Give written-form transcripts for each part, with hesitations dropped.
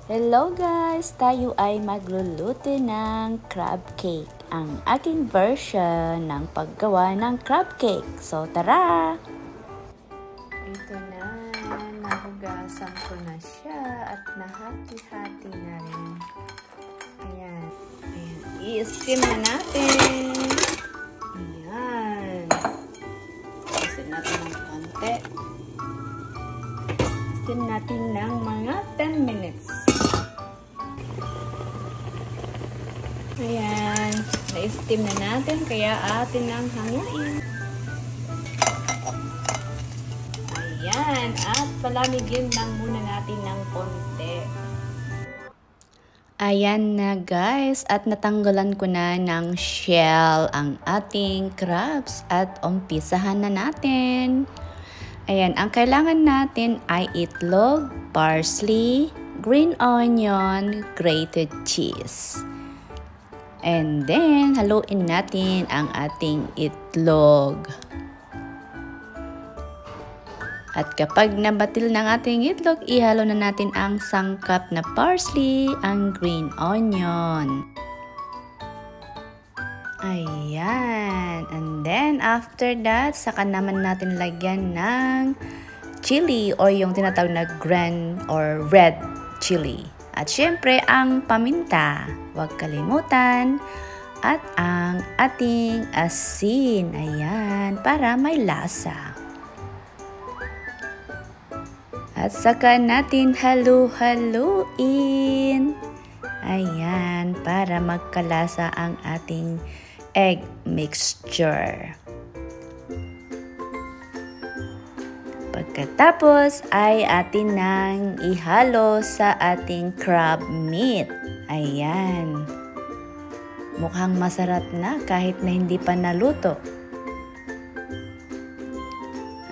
Hello guys! Tayo ay magluluto ng crab cake. Ang aking version ng paggawa ng crab cake. So tara! Ito na, nahugasan ko na siya at nahati-hati na rin. Ayan. Ayan. I-steam na natin. Ayan. Isin natin ng konti. Steam natin ng mga 10 minutes. Ayan. Na-steam na natin, kaya atin ang hanguin. Ayan. At palamigin lang muna natin ng konti. Ayan na guys. At natanggalan ko na ng shell ang ating crabs. At umpisahan na natin. Ayan. Ang kailangan natin ay itlog, parsley, green onion, grated cheese. And then, haluin natin ang ating itlog. At kapag nabatil ng ating itlog, ihalo na natin ang sangkap na parsley, ang green onion. Ayan. And then, after that, saka naman natin lagyan ng chili o yung tinatawag na green or red chili. At syempre, ang paminta. Huwag kalimutan. At ang ating asin. Ayan, para may lasa. At saka natin halu-haluin. Ayan, para magkalasa ang ating egg mixture. Pagkatapos ay atin nang ihalo sa ating crab meat. Ayan. Mukhang masarap na kahit na hindi pa naluto.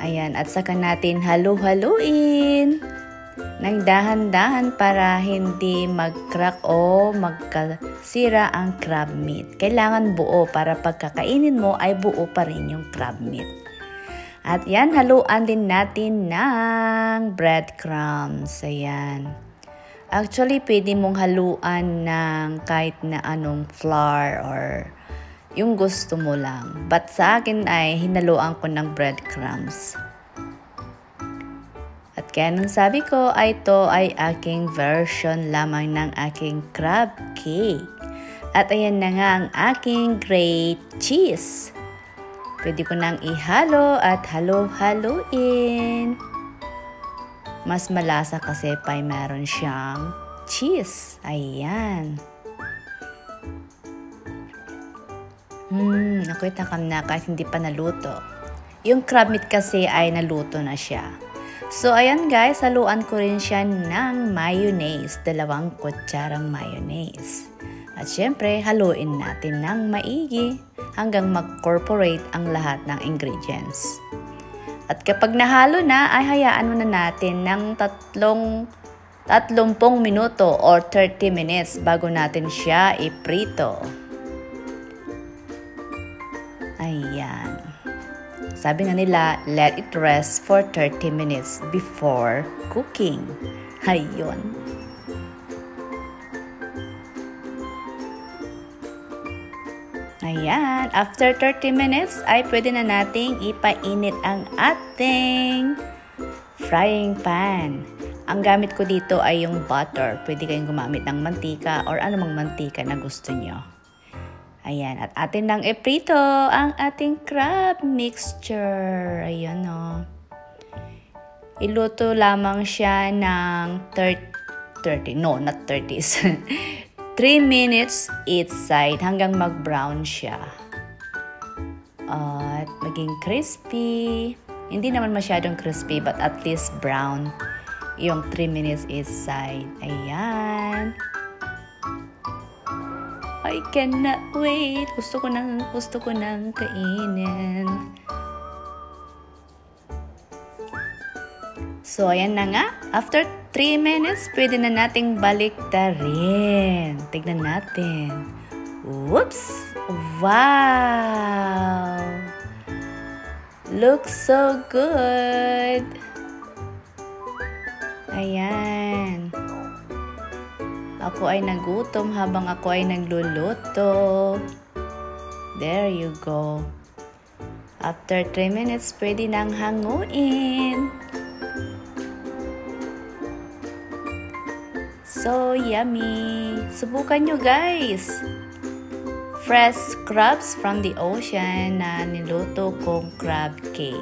Ayan. At saka natin halu-haluin ng dahan-dahan para hindi mag-crack o magkasira ang crab meat. Kailangan buo para pagkakainin mo ay buo pa rin yung crab meat. At yan, haluan din natin ng breadcrumbs. Ayan. Actually, pwede mong haluan ng kahit na anong flour or yung gusto mo lang. But sa akin ay hinaluan ko ng breadcrumbs. At kaya nang sabi ko ay ito ay aking version lamang ng aking crab cake. At ayan na nga ang aking grated cheese. Pwede ko nang ihalo at halo-haluin. Mas malasa kasi pa meron siyang cheese. Ayan. Ako'y takam na kahit hindi pa naluto. Yung crab meat kasi ay naluto na siya. So, ayan guys, haluan ko rin siya ng mayonnaise. 2 kutsarang mayonnaise. At syempre, haluin natin ng maigi hanggang mag-corporate ang lahat ng ingredients. At kapag nahalo na, ay hayaan muna natin ng 30 minuto or 30 minutes bago natin siya iprito. Ayan. Sabi nga nila, let it rest for 30 minutes before cooking. Ayun. Ayan, after 30 minutes ay pwede na nating ipainit ang ating frying pan. Ang gamit ko dito ay yung butter. Pwede kayong gumamit ng mantika or anumang mantika na gusto nyo. Ayan, at atin lang iprito ang ating crab mixture. Ayan o. Iluto lamang siya ng 30, no, not 30s. 3 minutes each side hanggang mag-brown siya. At maging crispy. Hindi naman masyadong crispy but at least brown yung 3 minutes each side. Ayan. I cannot wait. Gusto ko nang kainin. So, ayan na nga. After 3 minutes, pwede na nating baliktarin. Tignan natin. Whoops! Wow! Looks so good! Ayan. Ako ay nagutom habang ako ay nagluluto. There you go. After 3 minutes, pwede nang hanguin. So yummy! Subukan nyo guys! Fresh crabs from the ocean na niluto kong crab cake.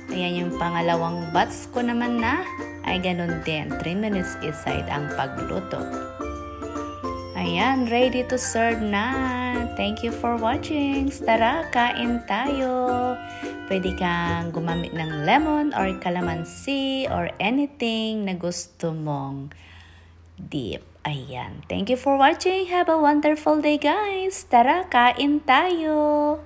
Ayan yung pangalawang batch ko naman na ay ganun din. 3 minutes aside ang pagluto. Ayan, ready to serve na. Thank you for watching. Tara, kain tayo. Pwede kang gumamit ng lemon or calamansi or anything na gusto mong dip. Ayan. Thank you for watching. Have a wonderful day, guys. Tara, kain tayo.